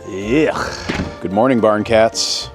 Ugh. Good morning, barn cats.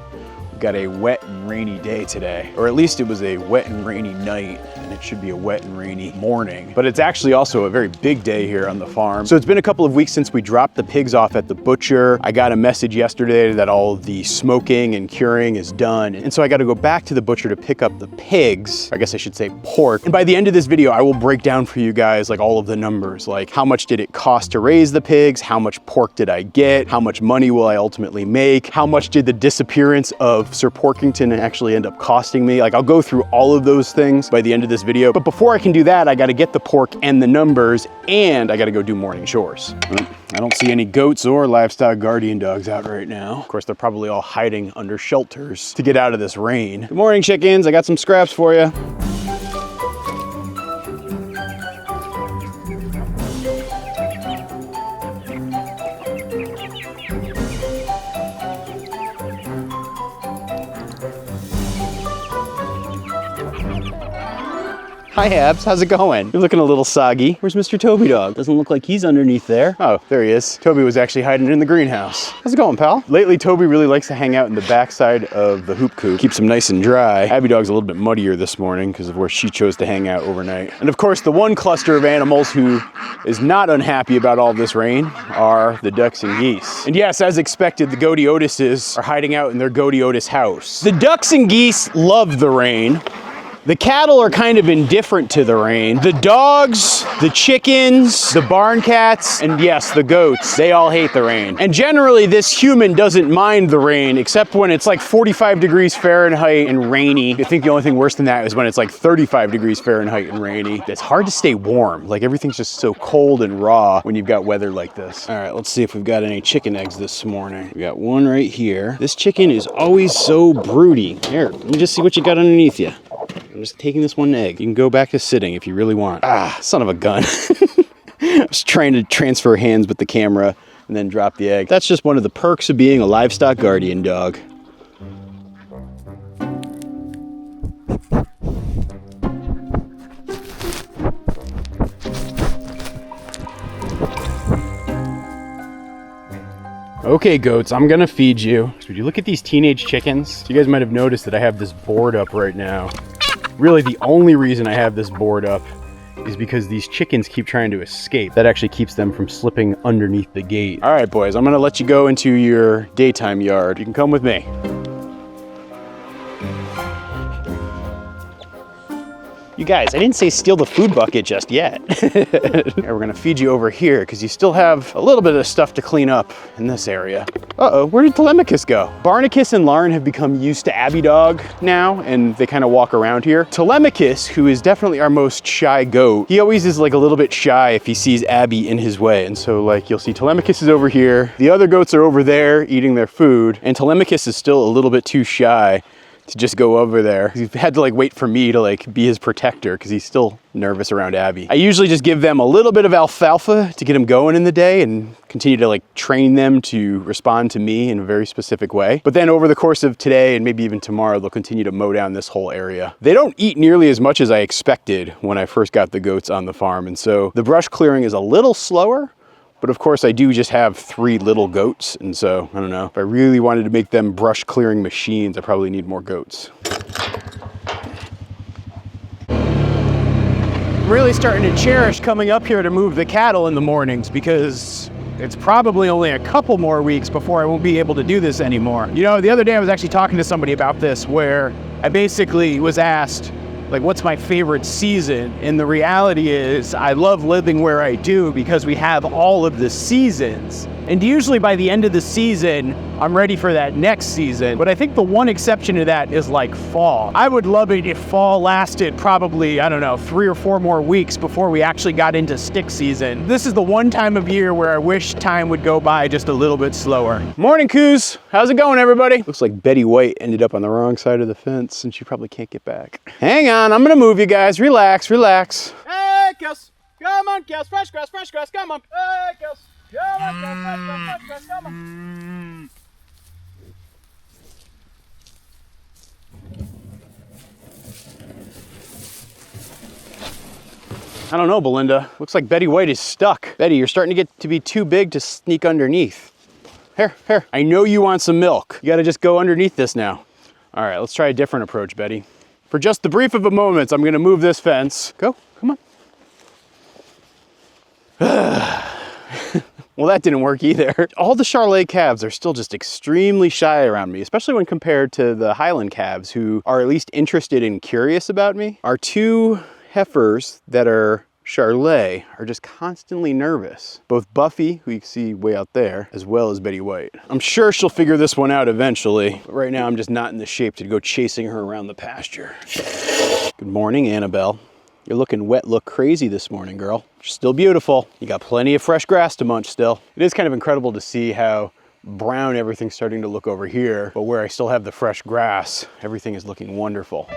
We've got a wet and rainy day today, or at least it was a wet and rainy night, and it should be a wet and rainy morning. But it's actually also a very big day here on the farm. So it's been a couple of weeks since we dropped the pigs off at the butcher. I got a message yesterday that all of the smoking and curing is done. And so I got to go back to the butcher to pick up the pigs. I guess I should say pork. And by the end of this video, I will break down for you guys like all of the numbers, like how much did it cost to raise the pigs? How much pork did I get? How much money will I ultimately make? How much did the disappearance of Sir Porkington actually end up costing me? Like, I'll go through all of those things by the end of this video. But before I can do that, I got to get the pork and the numbers, and I got to go do morning chores. I don't see any goats or livestock guardian dogs out right now. Of course, they're probably all hiding under shelters to get out of this rain. Good morning, chickens. I got some scraps for you. Hi, Abs. How's it going? You're looking a little soggy. Where's Mr. Toby Dog? Doesn't look like he's underneath there. Oh, there he is. Toby was actually hiding in the greenhouse. How's it going, pal? Lately, Toby really likes to hang out in the backside of the hoop coop. Keeps him nice and dry. Abby Dog's a little bit muddier this morning because of where she chose to hang out overnight. And of course, the one cluster of animals who is not unhappy about all this rain are the ducks and geese. And yes, as expected, the Goaty Otises are hiding out in their Goaty Otis house. The ducks and geese love the rain. The cattle are kind of indifferent to the rain. The dogs, the chickens, the barn cats, and yes, the goats, they all hate the rain. And generally, this human doesn't mind the rain, except when it's like 45 degrees Fahrenheit and rainy. I think the only thing worse than that is when it's like 35 degrees Fahrenheit and rainy. It's hard to stay warm. Like, everything's just so cold and raw when you've got weather like this. All right, let's see if we've got any chicken eggs this morning. We got one right here. This chicken is always so broody. Here, let me just see what you got underneath you. I'm just taking this one egg. You can go back to sitting if you really want. Ah, son of a gun. I was trying to transfer hands with the camera and then drop the egg. That's just one of the perks of being a livestock guardian dog. Okay, goats, I'm gonna feed you. Would you look at these teenage chickens? So you guys might have noticed that I have this board up right now. Really, the only reason I have this board up is because these chickens keep trying to escape. That actually keeps them from slipping underneath the gate. All right, boys, I'm gonna let you go into your daytime yard. You can come with me. You guys, I didn't say steal the food bucket just yet. We're gonna feed you over here because you still have a little bit of stuff to clean up in this area. Uh-oh, where did Telemachus go? Barnacus and Lauren have become used to Abby Dog now, and they kind of walk around here. Telemachus, who is definitely our most shy goat, he always is like a little bit shy if he sees Abby in his way. And so like you'll see Telemachus is over here, the other goats are over there eating their food, and Telemachus is still a little bit too shy to just go over there. He's had to like wait for me to like be his protector because he's still nervous around Abby. I usually just give them a little bit of alfalfa to get them going in the day and continue to like train them to respond to me in a very specific way. But then over the course of today and maybe even tomorrow, they'll continue to mow down this whole area. They don't eat nearly as much as I expected when I first got the goats on the farm. And so the brush clearing is a little slower. But of course I do just have 3 little goats, and so, I don't know, if I really wanted to make them brush clearing machines, I probably need more goats. I'm really starting to cherish coming up here to move the cattle in the mornings because it's probably only a couple more weeks before I won't be able to do this anymore. You know, the other day I was actually talking to somebody about this where I basically was asked, like, what's my favorite season? And the reality is I love living where I do because we have all of the seasons. And usually by the end of the season, I'm ready for that next season. But I think the one exception to that is like fall. I would love it if fall lasted probably, I don't know, 3 or 4 more weeks before we actually got into stick season. This is the one time of year where I wish time would go by just a little bit slower. Morning, coos. How's it going, everybody? Looks like Betty White ended up on the wrong side of the fence and she probably can't get back. Hang on, I'm gonna move you guys. Relax, relax. Hey, cows. Come on, cows. Fresh grass, come on. Hey, cows. Come on, cows. Fresh grass, come on. I don't know, Belinda. Looks like Betty White is stuck. Betty, you're starting to get to be too big to sneak underneath. Here. I know you want some milk. You gotta just go underneath this now. All right, let's try a different approach, Betty. For just the brief of a moment, I'm gonna move this fence. Go, come on. Well, that didn't work either. All the Charolais calves are still just extremely shy around me, especially when compared to the Highland calves, who are at least interested and curious about me. Our two heifers that are Charolais are just constantly nervous. Both Buffy, who you can see way out there, as well as Betty White. I'm sure she'll figure this one out eventually, but right now I'm just not in the shape to go chasing her around the pasture. Good morning, Annabelle. You're looking wet, look crazy this morning, girl. You're still beautiful. You got plenty of fresh grass to munch still. It is kind of incredible to see how brown everything's starting to look over here, but where I still have the fresh grass, everything is looking wonderful.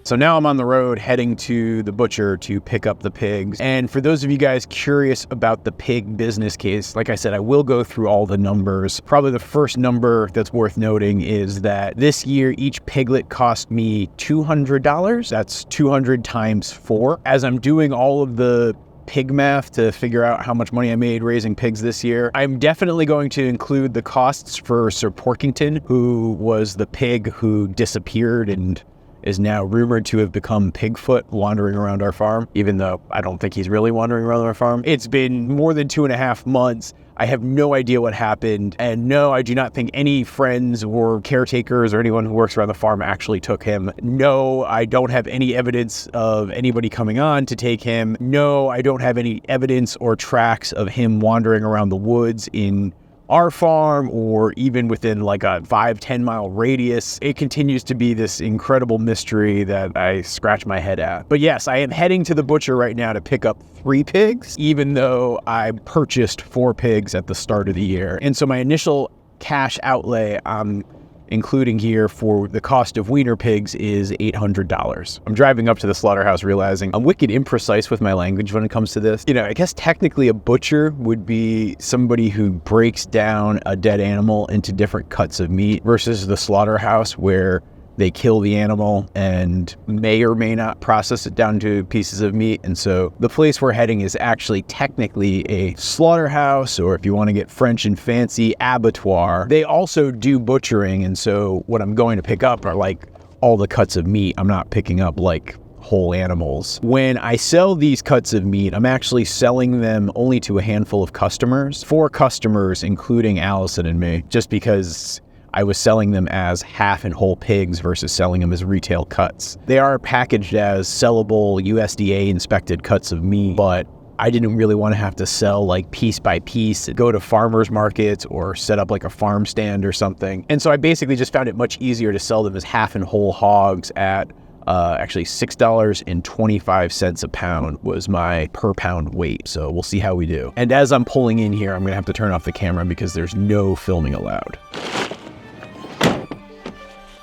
So now I'm on the road heading to the butcher to pick up the pigs. And for those of you guys curious about the pig business case, like I said, I will go through all the numbers. Probably the first number that's worth noting is that this year, each piglet cost me $200. That's 200 times 4. As I'm doing all of the pig math to figure out how much money I made raising pigs this year, I'm definitely going to include the costs for Sir Porkington, who was the pig who disappeared and is now rumored to have become Pigfoot, wandering around our farm, even though I don't think he's really wandering around our farm. It's been more than 2.5 months. I have no idea what happened. And no, I do not think any friends or caretakers or anyone who works around the farm actually took him. No, I don't have any evidence of anybody coming on to take him. No, I don't have any evidence or tracks of him wandering around the woods in our farm or even within like a 5-10 mile radius. It continues to be this incredible mystery that I scratch my head at. But yes, I am heading to the butcher right now to pick up 3 pigs, even though I purchased 4 pigs at the start of the year. And so my initial cash outlay I'm including here for the cost of wiener pigs is $800. I'm driving up to the slaughterhouse realizing I'm wicked imprecise with my language when it comes to this. You know, I guess technically a butcher would be somebody who breaks down a dead animal into different cuts of meat versus the slaughterhouse where they kill the animal and may or may not process it down to pieces of meat. And so the place we're heading is actually technically a slaughterhouse, or if you want to get French and fancy, abattoir. They also do butchering. And so what I'm going to pick up are like all the cuts of meat. I'm not picking up like whole animals. When I sell these cuts of meat, I'm actually selling them only to a handful of customers, 4 customers, including Allison and me, just because I was selling them as half and whole pigs versus selling them as retail cuts. They are packaged as sellable USDA inspected cuts of meat, but I didn't really want to have to sell like piece by piece, go to farmers markets or set up like a farm stand or something. And so I basically just found it much easier to sell them as half and whole hogs at actually $6.25 a pound was my per pound weight. So we'll see how we do. And as I'm pulling in here, I'm gonna have to turn off the camera because there's no filming allowed.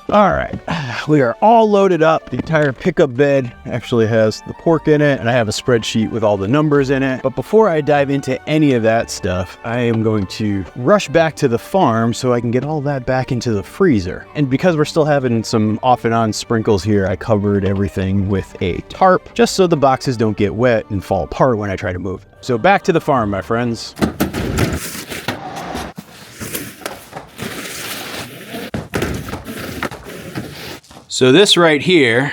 All right, we are all loaded up. The entire pickup bed actually has the pork in it, and I have a spreadsheet with all the numbers in it. But before I dive into any of that stuff, I am going to rush back to the farm so I can get all that back into the freezer. And because we're still having some off and on sprinkles here, I covered everything with a tarp just so the boxes don't get wet and fall apart when I try to move. So back to the farm, my friends. So this right here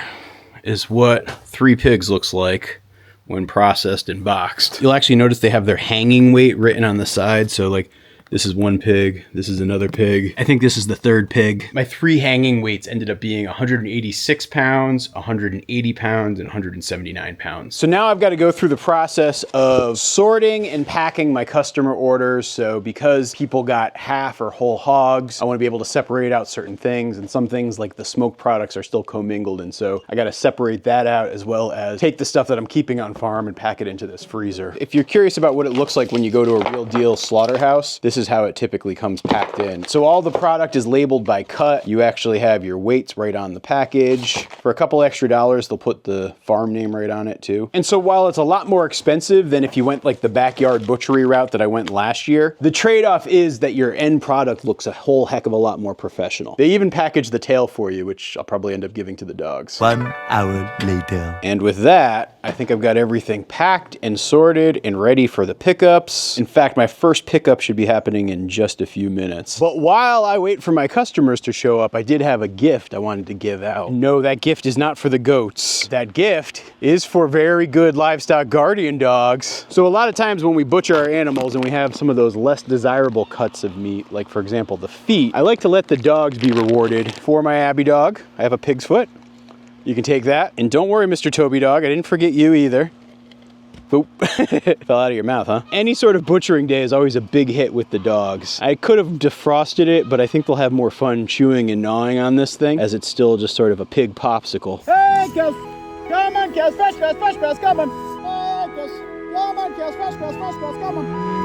is what 3 pigs looks like when processed and boxed. You'll actually notice they have their hanging weight written on the side. So like this is 1 pig, this is another pig. I think this is the 3rd pig. My 3 hanging weights ended up being 186 pounds, 180 pounds, and 179 pounds. So now I've got to go through the process of sorting and packing my customer orders. So because people got half or whole hogs, I want to be able to separate out certain things, and some things like the smoked products are still commingled. And so I got to separate that out as well as take the stuff that I'm keeping on farm and pack it into this freezer. If you're curious about what it looks like when you go to a real deal slaughterhouse, this is how it typically comes packed in. So all the product is labeled by cut. You actually have your weights right on the package. For a couple extra dollars, they'll put the farm name right on it too. And so while it's a lot more expensive than if you went like the backyard butchery route that I went last year, the trade-off is that your end product looks a whole heck of a lot more professional. They even package the tail for you, which I'll probably end up giving to the dogs. 1 hour later. And with that, I think I've got everything packed and sorted and ready for the pickups. In fact, my first pickup should be happening in just a few minutes. But while I wait for my customers to show up, I did have a gift I wanted to give out. No, that gift is not for the goats. That gift is for very good livestock guardian dogs. So a lot of times when we butcher our animals and we have some of those less desirable cuts of meat, like for example, the feet, I like to let the dogs be rewarded. For my Abby dog, I have a pig's foot. You can take that. And don't worry, Mr. Toby dog, I didn't forget you either. Boop. Fell out of your mouth, huh? Any sort of butchering day is always a big hit with the dogs. I could have defrosted it, but I think they'll have more fun chewing and gnawing on this thing, as it's still just sort of a pig popsicle. Hey, Kels! Come on, Kels! Fresh grass, come on! Hey, Kels! Come on, Kels! Fresh grass, come on!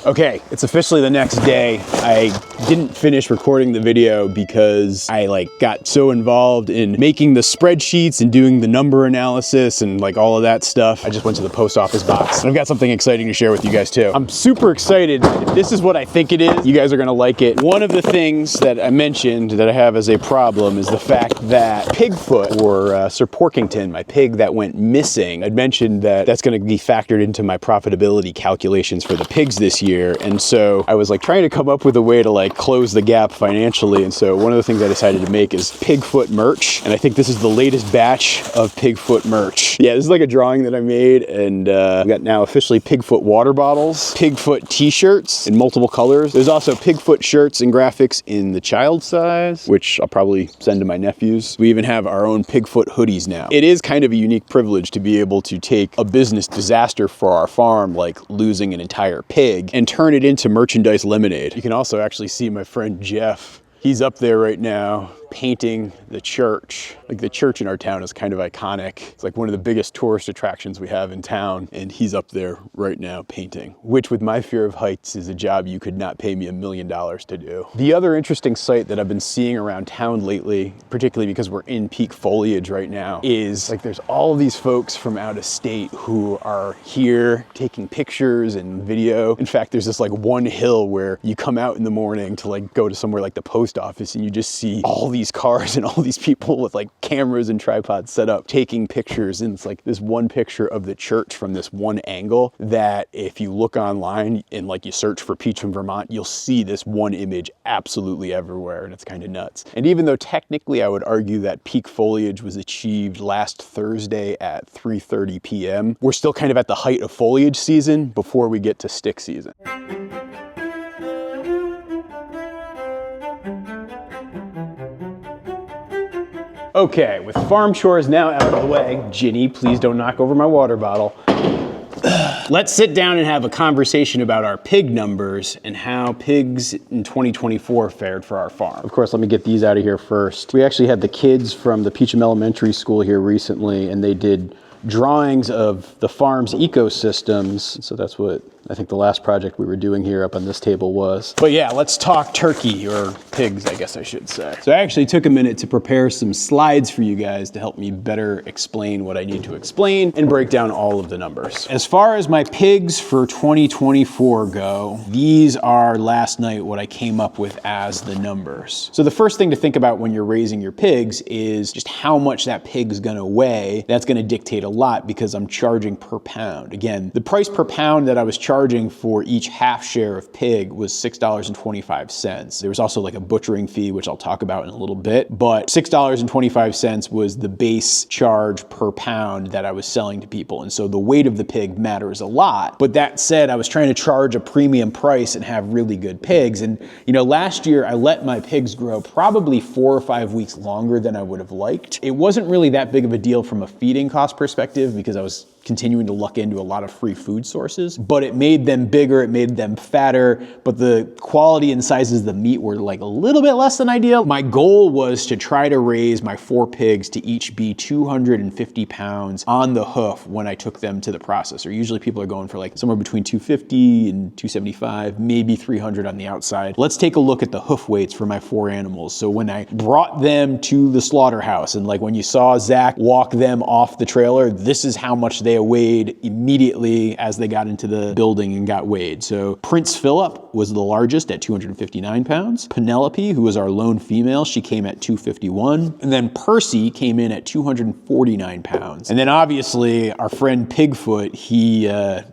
Okay, it's officially the next day. I didn't finish recording the video because I got so involved in making the spreadsheets and doing the number analysis and all of that stuff. I just went to the post office box. And I've got something exciting to share with you guys too. I'm super excited. If this is what I think it is, you guys are gonna like it. One of the things that I mentioned that I have as a problem is the fact that Pigfoot, or Sir Porkington, my pig that went missing, I'd mentioned that that's gonna be factored into my profitability calculations for the pigs this year. And so I was trying to come up with a way to close the gap financially. And so one of the things I decided to make is Pigfoot merch. And I think this is the latest batch of Pigfoot merch. Yeah, this is a drawing that I made, and I've got now officially Pigfoot water bottles, Pigfoot t-shirts in multiple colors. There's also Pigfoot shirts and graphics in the child size, which I'll probably send to my nephews. We even have our own Pigfoot hoodies now. It is kind of a unique privilege to be able to take a business disaster for our farm, like losing an entire pig, and turn it into merchandise lemonade. You can also actually see my friend Jeff. He's up there right now painting the church. The church in our town is kind of iconic. It's one of the biggest tourist attractions we have in town, and he's up there right now painting, which with my fear of heights is a job you could not pay me $1 million to do. The other interesting sight that I've been seeing around town lately, particularly because we're in peak foliage right now, is there's all of these folks from out of state who are here taking pictures and video. In fact, there's this one hill where you come out in the morning to go to somewhere like the post office, and you just see all these cars and all these people with cameras and tripods set up taking pictures. And it's this one picture of the church from this one angle that if you look online and you search for Peacham, Vermont, you'll see this one image absolutely everywhere, and it's kind of nuts. And even though technically I would argue that peak foliage was achieved last Thursday at 3:30 p.m., we're still kind of at the height of foliage season before we get to stick season. Okay, with farm chores now out of the way, Ginny, please don't knock over my water bottle. Let's sit down and have a conversation about our pig numbers and how pigs in 2024 fared for our farm. Of course, let me get these out of here first. We actually had the kids from the Peacham Elementary School here recently, and they did drawings of the farm's ecosystems. So that's what I think the last project we were doing here up on this table was. But yeah, let's talk turkey, or pigs, I guess I should say. So I actually took a minute to prepare some slides for you guys to help me better explain what I need to explain and break down all of the numbers. As far as my pigs for 2024 go, these are last night what I came up with as the numbers. So the first thing to think about when you're raising your pigs is just how much that pig's gonna weigh. That's gonna dictate a lot because I'm charging per pound. Again, the price per pound that I was charging charging for each half share of pig was $6.25. There was also like a butchering fee, which I'll talk about in a little bit, but $6.25 was the base charge per pound that I was selling to people. And so the weight of the pig matters a lot. But that said, I was trying to charge a premium price and have really good pigs. And last year I let my pigs grow probably 4 or 5 weeks longer than I would have liked. It wasn't really that big of a deal from a feeding cost perspective because I was continuing to luck into a lot of free food sources, but it made them bigger, it made them fatter, but the quality and sizes of the meat were like a little bit less than ideal. My goal was to try to raise my 4 pigs to each be 250 pounds on the hoof when I took them to the processor. Usually people are going for like somewhere between 250 and 275, maybe 300 on the outside. Let's take a look at the hoof weights for my 4 animals. So when I brought them to the slaughterhouse, and like when you saw Zach walk them off the trailer, this is how much they weighed immediately as they got into the building and got weighed. So Prince Philip was the largest at 259 pounds. Penelope, who was our lone female, she came at 251. And then Percy came in at 249 pounds. And then obviously our friend Pigfoot,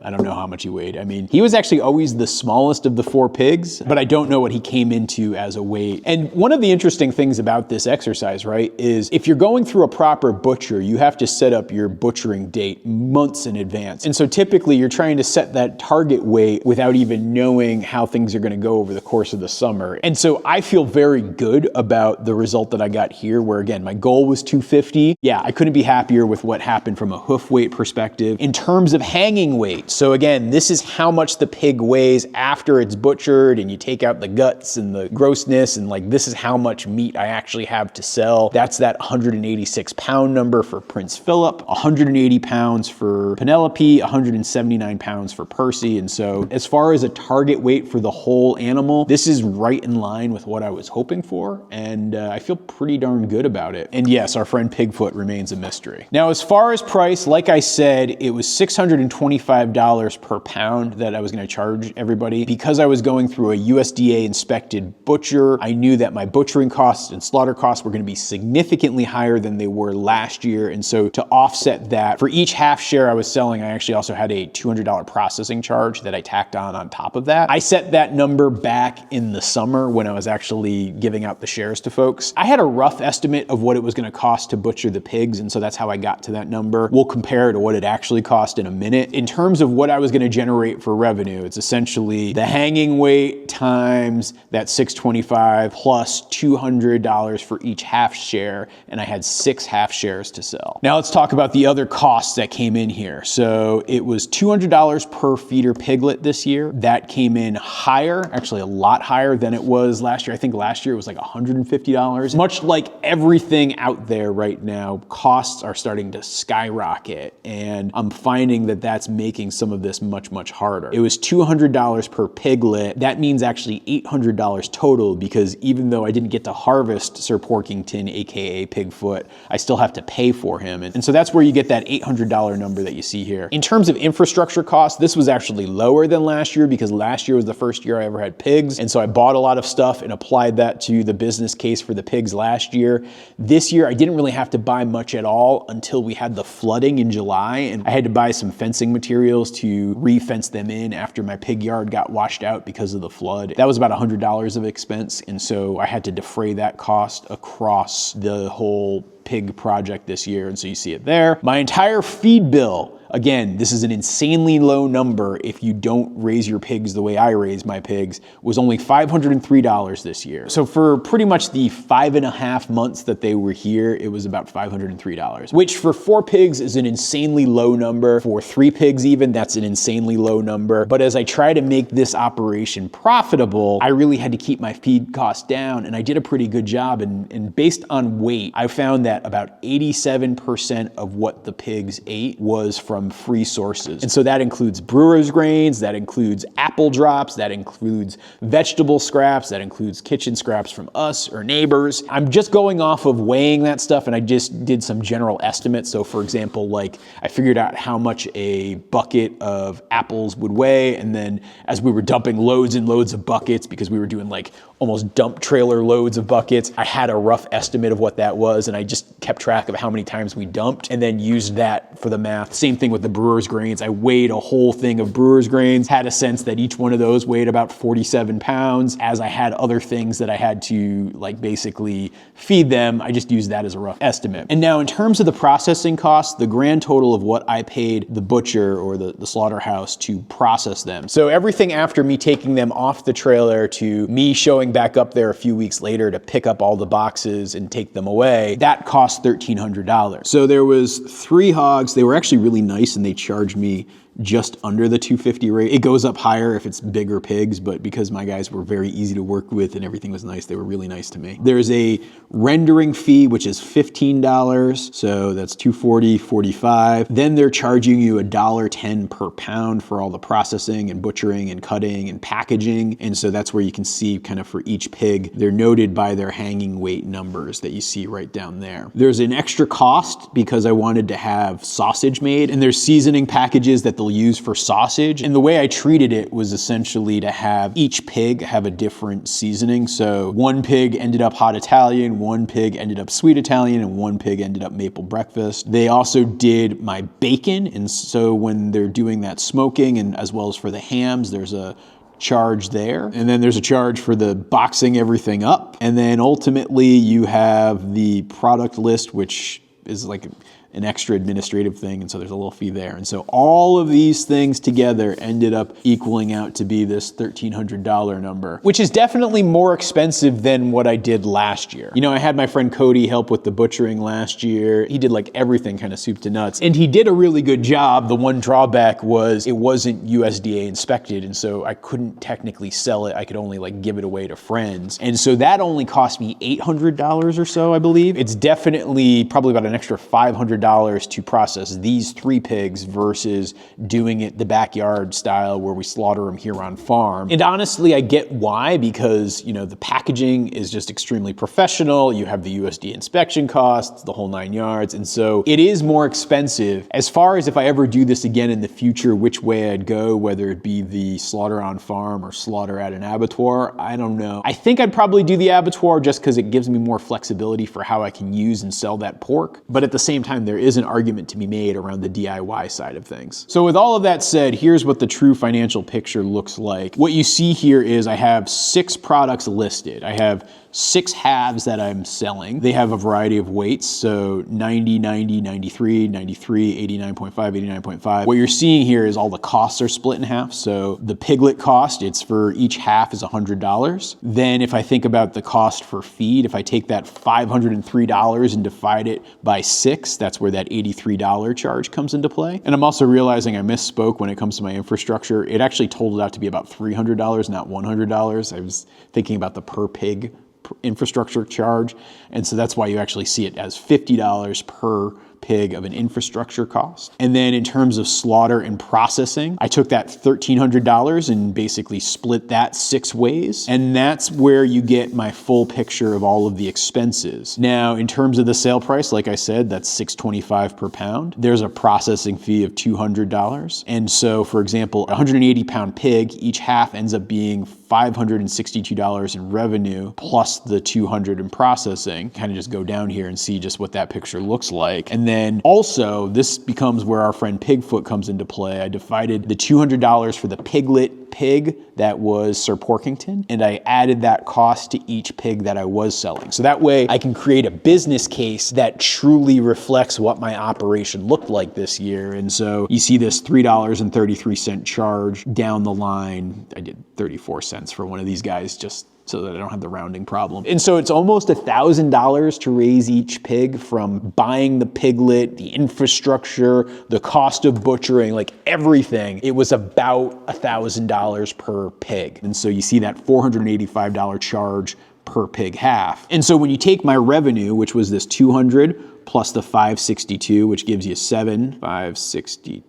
I don't know how much he weighed. I mean, he was actually always the smallest of the 4 pigs, but I don't know what he came into as a weight. And one of the interesting things about this exercise, right, is if you're going through a proper butcher, you have to set up your butchering date months in advance. And so typically you're trying to set that target weight without even knowing how things are going to go over the course of the summer. And so I feel very good about the result that I got here, where again, my goal was 250. Yeah, I couldn't be happier with what happened from a hoof weight perspective. In terms of hanging weight, so again, this is how much the pig weighs after it's butchered and you take out the guts and the grossness, and like this is how much meat I actually have to sell. That's that 186 pound number for Prince Philip, 180 pounds for Penelope, 179 pounds for Percy. And so as far as a target weight for the whole animal, this is right in line with what I was hoping for. And I feel pretty darn good about it. And yes, our friend Pigfoot remains a mystery. Now, as far as price, like I said, it was $625 per pound that I was going to charge everybody. Because I was going through a USDA inspected butcher, I knew that my butchering costs and slaughter costs were going to be significantly higher than they were last year. And so to offset that, for each half share I was selling, I actually also had a $200 processing charge that I tacked on top of that. I set that number back in the summer when I was actually giving out the shares to folks. I had a rough estimate of what it was going to cost to butcher the pigs, and so that's how I got to that number. We'll compare to what it actually cost in a minute. In terms of what I was going to generate for revenue, it's essentially the hanging weight times that $625 plus $200 for each half share, and I had 6 half shares to sell. Now let's talk about the other costs that came in here. So it was $200 per feeder piglet this year. That came in higher, actually a lot higher than it was last year. I think last year it was like $150. Much like everything out there right now, costs are starting to skyrocket, and I'm finding that that's making some of this much, much harder. It was $200 per piglet. That means actually $800 total, because even though I didn't get to harvest Sir Porkington, aka Pigfoot, I still have to pay for him. And so that's where you get that $800 number that you see here. In terms of infrastructure costs, this was actually lower than last year, because last year was the first year I ever had pigs. And so I bought a lot of stuff and applied that to the business case for the pigs last year. This year, I didn't really have to buy much at all until we had the flooding in July. And I had to buy some fencing materials to re-fence them in after my pig yard got washed out because of the flood. That was about $100 of expense. And so I had to defray that cost across the whole pig project this year. And so you see it there. My entire feed bill, again, this is an insanely low number if you don't raise your pigs the way I raise my pigs, was only $503 this year. So for pretty much the 5.5 months that they were here, it was about $503, which for 4 pigs is an insanely low number. For 3 pigs even, that's an insanely low number. But as I try to make this operation profitable, I really had to keep my feed costs down, and I did a pretty good job. And based on weight, I found that about 87% of what the pigs ate was from free sources. And so that includes brewer's grains, that includes apple drops, that includes vegetable scraps, that includes kitchen scraps from us or neighbors. I'm just going off of weighing that stuff, and I just did some general estimates. So for example, like I figured out how much a bucket of apples would weigh, and then as we were dumping loads and loads of buckets, because we were doing like almost dump trailer loads of buckets, I had a rough estimate of what that was, and I just kept track of how many times we dumped and then used that for the math. Same thing thing with the brewer's grains. I weighed a whole thing of brewer's grains, had a sense that each one of those weighed about 47 pounds. As I had other things that I had to like basically feed them, I just used that as a rough estimate. And now in terms of the processing costs, the grand total of what I paid the butcher or the slaughterhouse to process them. So everything after me taking them off the trailer to me showing back up there a few weeks later to pick up all the boxes and take them away, that cost $1,300. So there was 3 hogs. They were actually really nice and they charged me just under the $250 rate. It goes up higher if it's bigger pigs, but because my guys were very easy to work with and everything was nice, they were really nice to me. There's a rendering fee, which is $15. So that's $240, $45. Then they're charging you $1.10 per pound for all the processing and butchering and cutting and packaging. And so that's where you can see kind of for each pig, they're noted by their hanging weight numbers that you see right down there. There's an extra cost because I wanted to have sausage made, and there's seasoning packages that they'll use for sausage. And the way I treated it was essentially to have each pig have a different seasoning. So one pig ended up hot Italian, one pig ended up sweet Italian, and one pig ended up maple breakfast. They also did my bacon. And so when they're doing that smoking and as well as for the hams, there's a charge there. And then there's a charge for the boxing everything up. And then ultimately you have the product list, which is like an extra administrative thing, and so there's a little fee there. And so all of these things together ended up equaling out to be this $1,300 number, which is definitely more expensive than what I did last year. You know, I had my friend Cody help with the butchering last year. He did like everything kind of soup to nuts, and he did a really good job. The one drawback was it wasn't USDA inspected, and so I couldn't technically sell it. I could only like give it away to friends. And so that only cost me $800 or so, I believe. It's definitely probably about an extra $500 to process these 3 pigs versus doing it the backyard style where we slaughter them here on farm. And honestly, I get why, because you know the packaging is just extremely professional. You have the USDA inspection costs, the whole 9 yards, and so it is more expensive. As far as if I ever do this again in the future, which way I'd go, whether it be the slaughter on farm or slaughter at an abattoir, I don't know. I think I'd probably do the abattoir just because it gives me more flexibility for how I can use and sell that pork. But at the same time, there is an argument to be made around the DIY side of things. So with all of that said, here's what the true financial picture looks like. What you see here is I have 6 products listed. I have 6 halves that I'm selling. They have a variety of weights, so 90, 90, 93, 93, 89.5, 89.5. What you're seeing here is all the costs are split in half. So the piglet cost, it's for each half is $100. Then if I think about the cost for feed, if I take that $503 and divide it by 6, that's where that $83 charge comes into play. And I'm also realizing I misspoke when it comes to my infrastructure. It actually totaled out to be about $300, not $100. I was thinking about the per pig infrastructure charge. And so that's why you actually see it as $50 per pig of an infrastructure cost. And then in terms of slaughter and processing, I took that $1,300 and basically split that 6 ways. And that's where you get my full picture of all of the expenses. Now, in terms of the sale price, like I said, that's $6.25 per pound. There's a processing fee of $200. And so, for example, a 180-pound pig, each half ends up being $562 in revenue plus the $200 in processing. Kind of just go down here and see just what that picture looks like. And then also, this becomes where our friend Pigfoot comes into play. I divided the $200 for the piglet pig that was Sir Porkington, and I added that cost to each pig that I was selling. So that way I can create a business case that truly reflects what my operation looked like this year. And so you see this $3.33 charge down the line. I did 34 cents for one of these guys just so that I don't have the rounding problem. And so it's almost $1,000 to raise each pig, from buying the piglet, the infrastructure, the cost of butchering, like everything. It was about $1,000 per pig. And so you see that $485 charge per pig half. And so when you take my revenue, which was this 200 plus the 562, which gives you 560.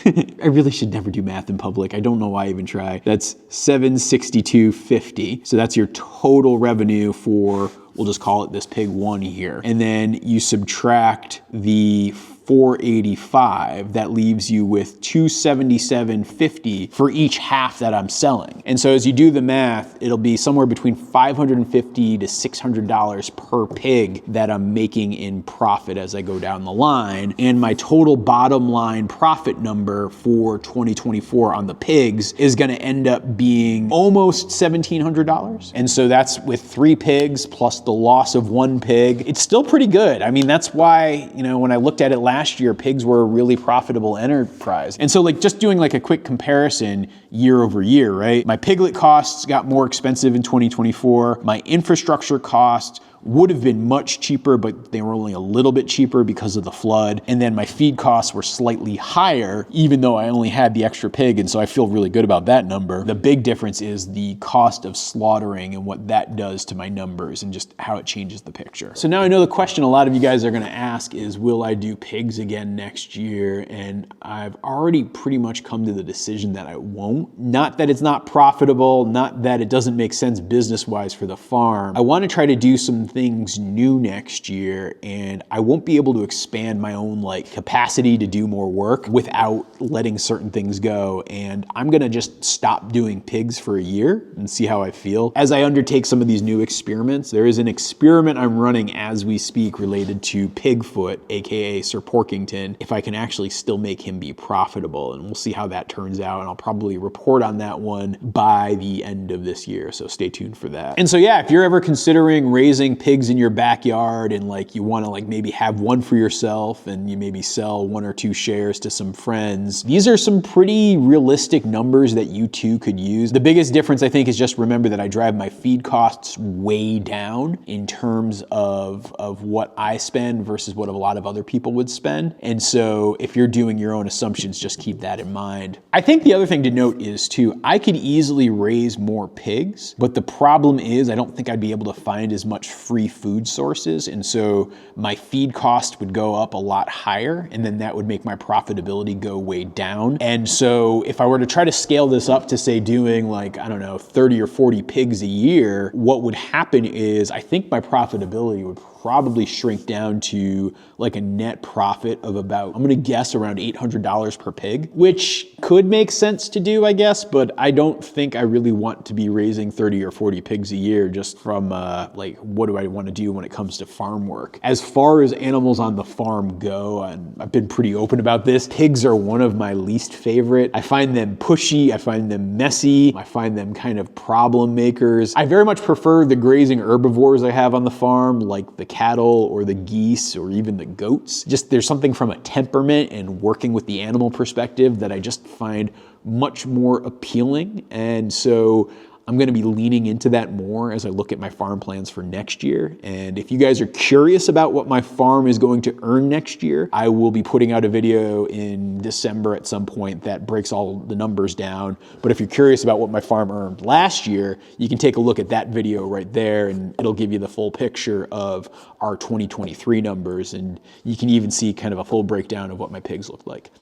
I really should never do math in public. I don't know why I even try. That's $762.50. So that's your total revenue for, we'll just call it this pig 1 here. And then you subtract the $485. That leaves you with $277.50 for each half that I'm selling. And so as you do the math, it'll be somewhere between $550 to $600 per pig that I'm making in profit as I go down the line. And my total bottom line profit number for 2024 on the pigs is gonna end up being almost $1,700. And so that's with 3 pigs plus the loss of 1 pig. It's still pretty good. I mean, that's why, you know, when I looked at it last year, pigs were a really profitable enterprise. And so like just doing like a quick comparison year over year, right? My piglet costs got more expensive in 2024. My infrastructure costs would have been much cheaper, but they were only a little bit cheaper because of the flood. And then my feed costs were slightly higher, even though I only had the extra pig. And so I feel really good about that number. The big difference is the cost of slaughtering and what that does to my numbers and just how it changes the picture. So now I know the question a lot of you guys are gonna ask is, will I do pigs again next year? And I've already pretty much come to the decision that I won't. Not that it's not profitable, not that it doesn't make sense business-wise for the farm. I wanna try to do some things new next year, and I won't be able to expand my own like capacity to do more work without letting certain things go. And I'm gonna just stop doing pigs for a year and see how I feel. As I undertake some of these new experiments, there is an experiment I'm running as we speak related to Pigfoot, AKA Sir Porkington, if I can actually still make him be profitable. And we'll see how that turns out. And I'll probably report on that one by the end of this year. So stay tuned for that. And so yeah, if you're ever considering raising pigs in your backyard and like you want to like maybe have one for yourself and you maybe sell 1 or 2 shares to some friends, these are some pretty realistic numbers that you too could use. The biggest difference I think is just remember that I drive my feed costs way down in terms of what I spend versus what a lot of other people would spend. And so if you're doing your own assumptions, just keep that in mind. I think the other thing to note is too, I could easily raise more pigs, but the problem is I don't think I'd be able to find as much free food sources. And so my feed cost would go up a lot higher, and then that would make my profitability go way down. And so if I were to try to scale this up to say doing like, I don't know, 30 or 40 pigs a year, what would happen is I think my profitability would probably shrink down to like a net profit of about, I'm gonna guess around $800 per pig, which could make sense to do, I guess, but I don't think I really want to be raising 30 or 40 pigs a year just from like, what do I want to do when it comes to farm work? As far as animals on the farm go, and I've been pretty open about this, pigs are one of my least favorite. I find them pushy, I find them messy, I find them kind of problem makers. I very much prefer the grazing herbivores I have on the farm, like the cattle or the geese or even the goats. Just there's something from a temperament and working with the animal perspective that I just find much more appealing. And so I'm gonna be leaning into that more as I look at my farm plans for next year. And if you guys are curious about what my farm is going to earn next year, I will be putting out a video in December at some point that breaks all the numbers down. But if you're curious about what my farm earned last year, you can take a look at that video right there and it'll give you the full picture of our 2023 numbers. And you can even see kind of a full breakdown of what my pigs look like.